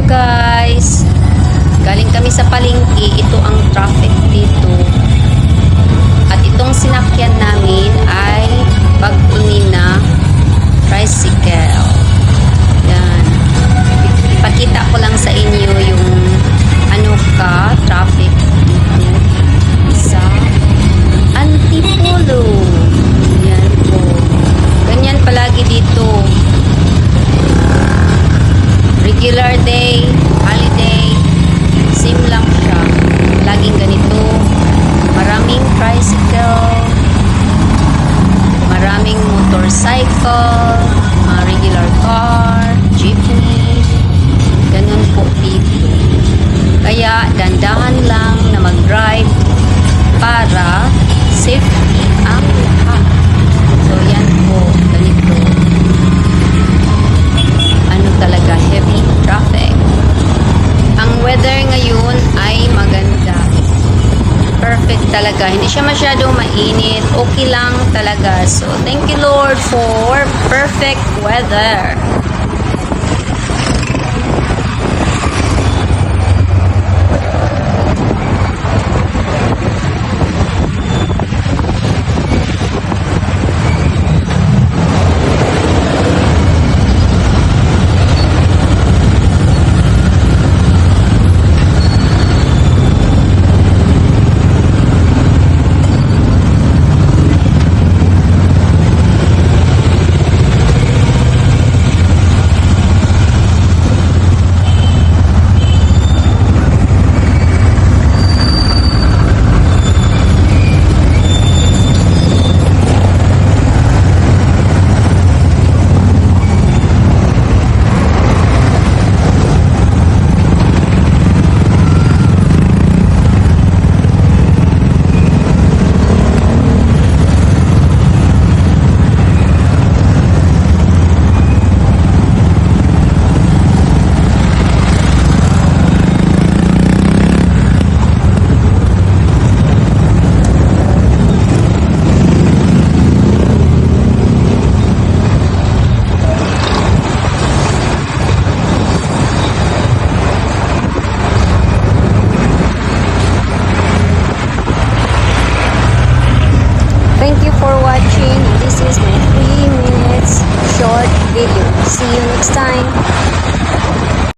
guys, galing kami sa palengke. Ito ang traffic dito. At itong sinakyan namin ay pag-uni na tricycle. Yan. Ipakita ko lang sa inyo yung traffic dito sa Antipolo. Yan po. Ganyan palagi dito. Regular day, holiday, same lang siya. Laging ganito. Maraming tricycle, maraming motorcycle, mga regular car, jeepney. Ganun po dito. Kaya dandahan lang na mag-drive para safety ang lahat. So yan po, ganito. Talaga heavy traffic. Ang weather ngayon ay maganda. Perfect talaga. Hindi siya masyadong mainit. Okay lang talaga. So, thank you Lord for perfect weather. Thank you for watching. This is my 3 minutes short video. See you next time.